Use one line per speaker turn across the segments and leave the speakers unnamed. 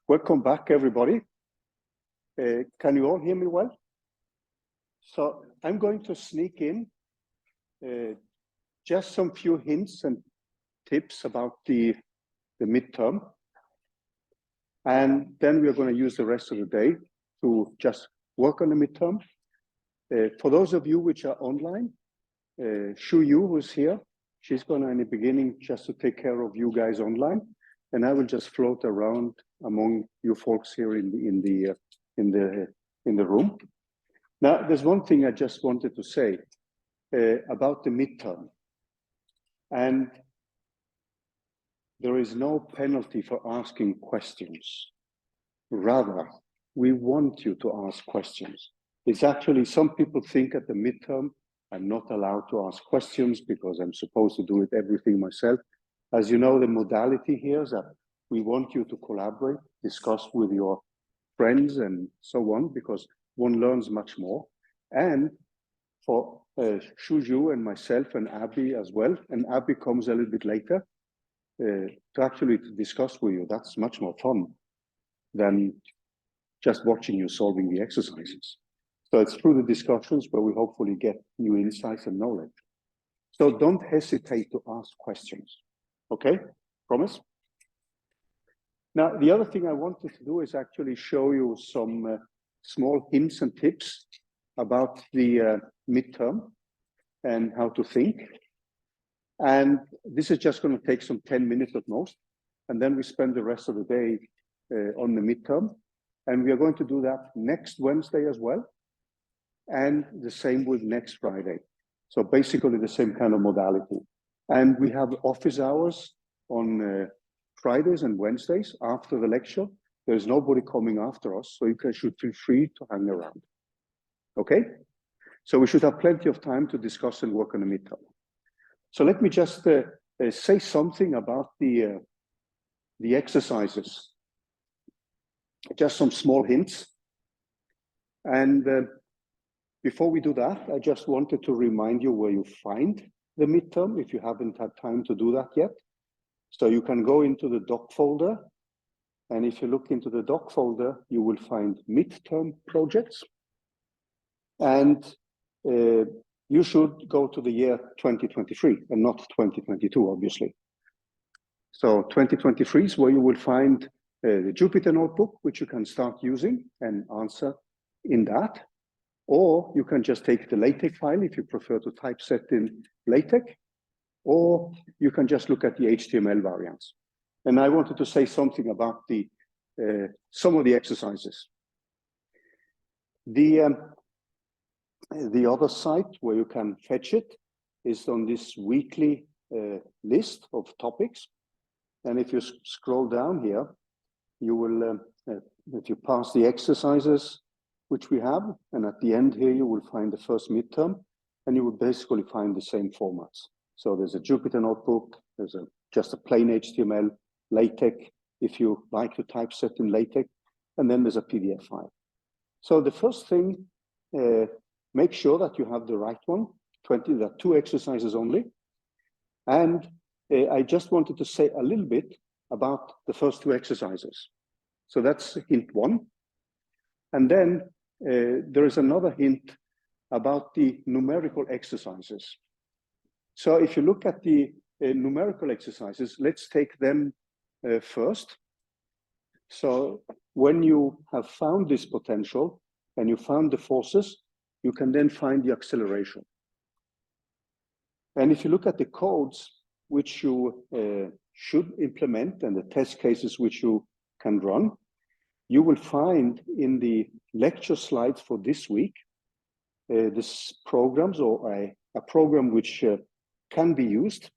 Welcome back, everybody. Can you all hear me well? So I'm going to sneak in just some few hints and tips about the midterm. And then we're going to use the rest of the day to just work on the midterm. For those of you which are online, Shu Yu, who's here, she's going to, in the beginning, just to take care of you guys online. And I will just float around among you folks here in the room. Now, there's one thing I just wanted to say about the midterm, and there is no penalty for asking questions. Rather, we want you to ask questions. It's actually, some people think at the midterm, I'm not allowed to ask questions because I'm supposed to do it everything myself. As you know, the modality here is that we want you to collaborate, discuss with your friends and so on, because one learns much more. And for Shuju and myself and Abby as well, and Abby comes a little bit later, to actually discuss with you, that's much more fun than just watching you solving the exercises. So it's through the discussions where we hopefully get new insights and knowledge. So don't hesitate to ask questions. Okay, promise? Now, the other thing I wanted to do is actually show you some small hints and tips about the midterm and how to think. And this is just going to take some 10 minutes at most. And then we spend the rest of the day on the midterm. And we are going to do that next Wednesday as well. And the same with next Friday. So basically the same kind of modality. And we have office hours on Fridays and Wednesdays after the lecture. There's nobody coming after us, so you should feel free to hang around. Okay? So we should have plenty of time to discuss and work on the midterm. So let me just say something about the exercises. Just some small hints. And before we do that, I just wanted to remind you where you find the midterm, if you haven't had time to do that yet. So you can go into the doc folder, and if you look into the doc folder, you will find midterm projects. And you should go to the year 2023 and not 2022, obviously. So 2023 is where you will find the Jupyter notebook, which you can start using and answer in that. Or you can just take the LaTeX file if you prefer to typeset in LaTeX. Or you can just look at the HTML variants. And I wanted to say something about the some of the exercises. The other site where you can fetch it is on this weekly list of topics. And if you scroll down here, you will, if you pass the exercises, which we have, and at the end here, you will find the first midterm, and you will basically find the same formats. So there's a Jupyter notebook, there's just a plain HTML, LaTeX, if you like to typeset in LaTeX, and then there's a PDF file. So the first thing, make sure that you have the right one, there are 2 exercises only. And I just wanted to say a little bit about the first 2 exercises. So that's hint 1. And then there is another hint about the numerical exercises. So if you look at the numerical exercises, let's take them first. So when you have found this potential and you found the forces, you can then find the acceleration. And if you look at the codes which you should implement and the test cases which you can run, you will find in the lecture slides for this week, this programs or a program which can be used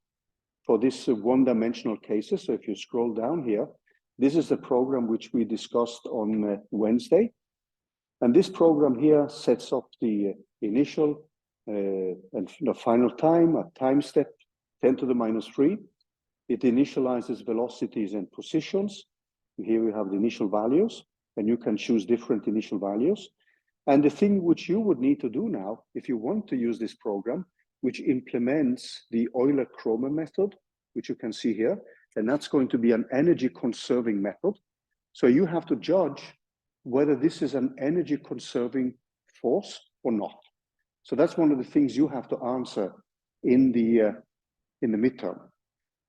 for this one-dimensional cases. So if you scroll down here, this is the program which we discussed on Wednesday. And this program here sets up the initial and the final time, a time step 10 to the minus 3. It initializes velocities and positions. Here we have the initial values, and you can choose different initial values. And the thing which you would need to do now, if you want to use this program, which implements the Euler-Kromer method, which you can see here, and that's going to be an energy conserving method. So you have to judge whether this is an energy conserving force or not. So that's one of the things you have to answer in the midterm.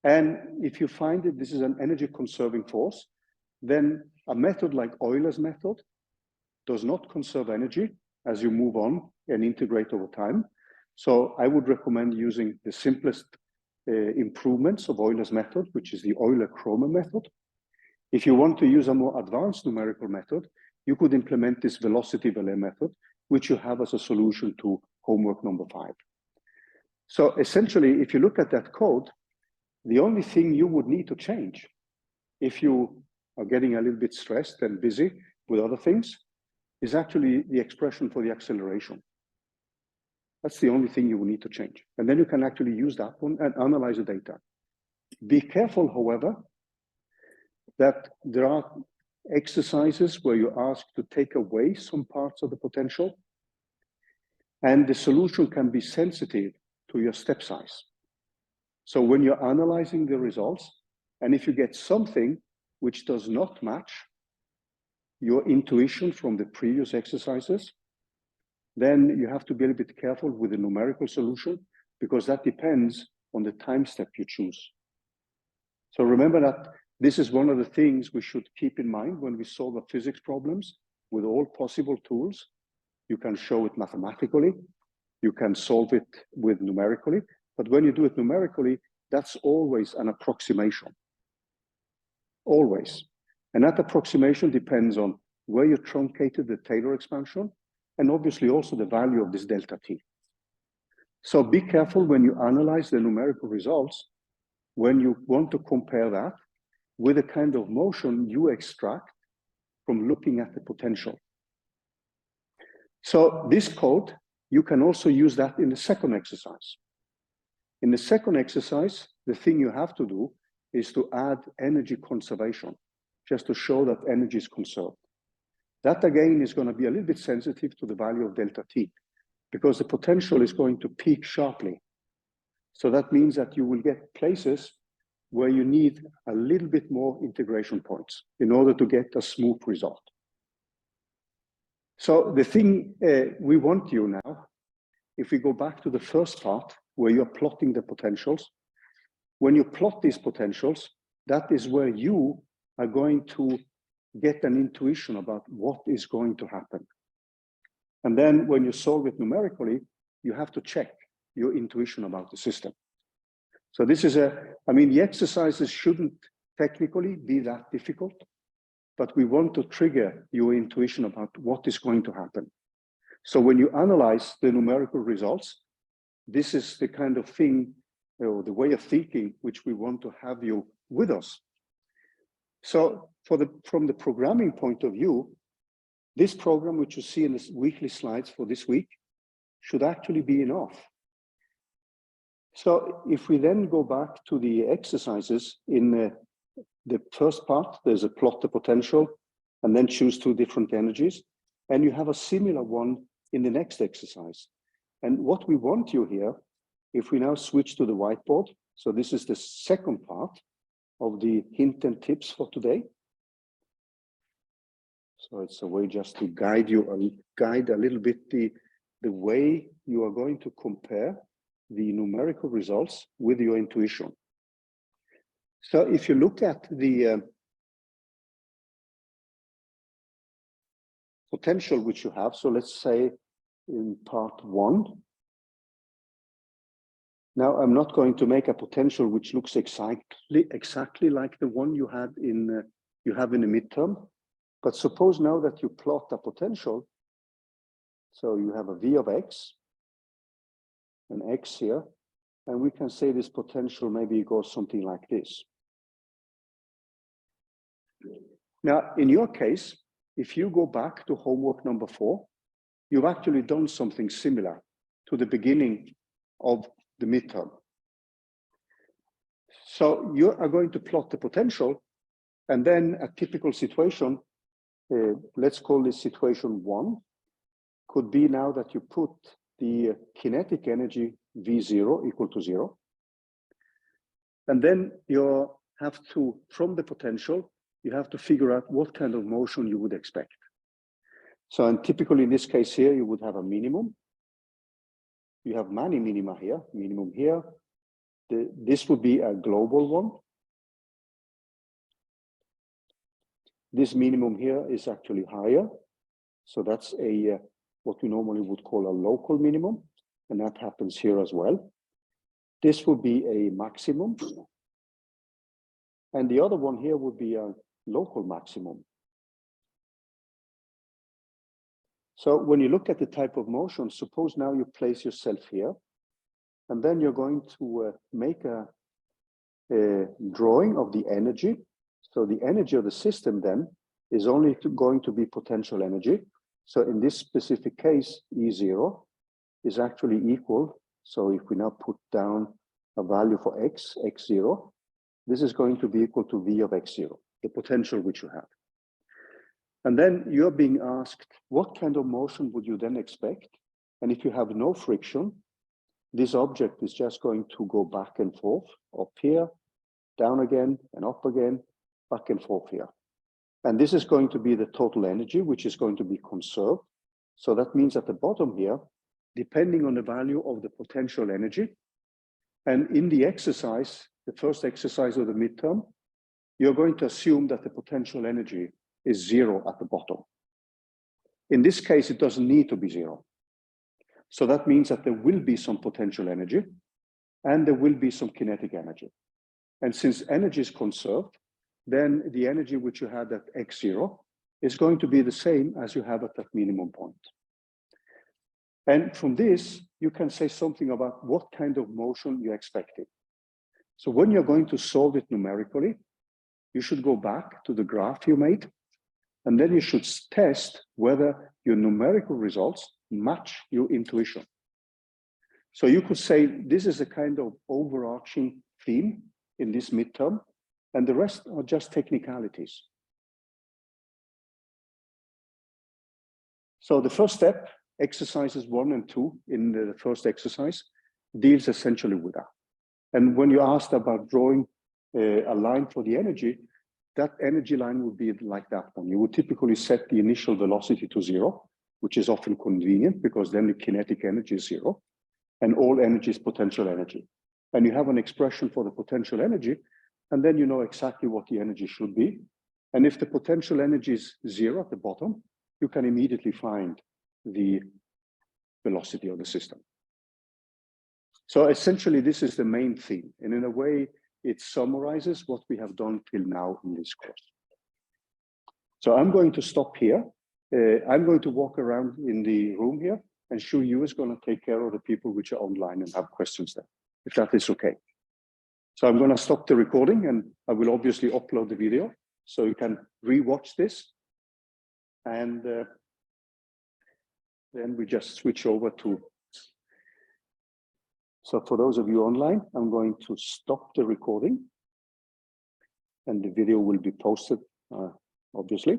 And if you find that this is an energy conserving force, then a method like Euler's method does not conserve energy as you move on and integrate over time. So I would recommend using the simplest improvements of Euler's method, which is the Euler-Kromer method. If you want to use a more advanced numerical method, you could implement this velocity Valais method, which you have as a solution to homework number 5. So essentially, if you look at that code, the only thing you would need to change, if you are getting a little bit stressed and busy with other things, is actually the expression for the acceleration. That's the only thing you will need to change. And then you can actually use that one and analyze the data. Be careful, however, that there are exercises where you're asked to take away some parts of the potential, and the solution can be sensitive to your step size. So when you're analyzing the results, and if you get something which does not match your intuition from the previous exercises, then you have to be a little bit careful with the numerical solution, because that depends on the time step you choose. So remember that this is one of the things we should keep in mind when we solve the physics problems with all possible tools. You can show it mathematically, you can solve it with numerically, but when you do it numerically, that's always an approximation, always. And that approximation depends on where you truncated the Taylor expansion, and obviously also the value of this delta t. So be careful when you analyze the numerical results, when you want to compare that with the kind of motion you extract from looking at the potential. So this code, you can also use that in the second exercise. In the second exercise, the thing you have to do is to add energy conservation, just to show that energy is conserved. That again is going to be a little bit sensitive to the value of delta t, because the potential is going to peak sharply. So that means that you will get places where you need a little bit more integration points in order to get a smooth result. So the thing we want you now, if we go back to the first part where you're plotting the potentials, when you plot these potentials, that is where you are going to get an intuition about what is going to happen. And then when you solve it numerically, you have to check your intuition about the system. So this is I mean, the exercises shouldn't technically be that difficult, but we want to trigger your intuition about what is going to happen. So when you analyze the numerical results, this is the kind of thing, or the way of thinking, which we want to have you with us. So from the programming point of view, this program, which you see in the weekly slides for this week, should actually be enough. So if we then go back to the exercises, in the first part, there's a plot the potential and then choose 2 different energies. And you have a similar one in the next exercise. And what we want you here, if we now switch to the whiteboard, so this is the second part of the hint and tips for today. So it's a way just to guide you, guide a little bit the way you are going to compare the numerical results with your intuition. So if you look at the potential which you have, so let's say in part 1, now I'm not going to make a potential which looks exactly like the one you had in you have in the midterm, but suppose now that you plot a potential, so you have a v of x, an x here, and we can say this potential maybe goes something like this. Now, in your case, if you go back to homework number 4, you've actually done something similar to the beginning of the midterm. So you are going to plot the potential, and then a typical situation, let's call this situation 1, could be now that you put the kinetic energy V0 equal to 0. And then you have to, from the potential, you have to figure out what kind of motion you would expect. So, and typically in this case here, you would have a minimum. You have many minima here, minimum here. This would be a global one. This minimum here is actually higher. So that's a what we normally would call a local minimum, and that happens here as well. This would be a maximum. And the other one here would be a local maximum. So when you look at the type of motion, suppose now you place yourself here, and then you're going to make a drawing of the energy. So the energy of the system then is only going to be potential energy. So in this specific case, E0 is actually equal. So if we now put down a value for x, x0, this is going to be equal to V of x0, the potential which you have. And then you're being asked, what kind of motion would you then expect? And if you have no friction, this object is just going to go back and forth, up here, down again, and up again, back and forth here. And this is going to be the total energy, which is going to be conserved. So that means at the bottom here, depending on the value of the potential energy, and in the exercise, the first exercise of the midterm, you're going to assume that the potential energy is 0 at the bottom. In this case, it doesn't need to be 0. So that means that there will be some potential energy and there will be some kinetic energy. And since energy is conserved, then the energy which you had at x0 is going to be the same as you have at that minimum point. And from this, you can say something about what kind of motion you're expecting. So when you're going to solve it numerically, you should go back to the graph you made, and then you should test whether your numerical results match your intuition. So you could say this is a kind of overarching theme in this midterm, and the rest are just technicalities. So the first step, exercises 1 and 2 in the first exercise, deals essentially with that. And when you asked about drawing a line for the energy, that energy line would be like that one. You would typically set the initial velocity to 0, which is often convenient because then the kinetic energy is 0, and all energy is potential energy. And you have an expression for the potential energy, and then you know exactly what the energy should be. And if the potential energy is 0 at the bottom, you can immediately find the velocity of the system. So essentially, this is the main theme. And in a way, it summarizes what we have done till now in this course. So I'm going to stop here. I'm going to walk around in the room here, and Shu Yu is going to take care of the people which are online and have questions there, if that is okay. So I'm going to stop the recording, and I will obviously upload the video so you can re-watch this. And then we just switch over to. So for those of you online, I'm going to stop the recording, and the video will be posted, obviously.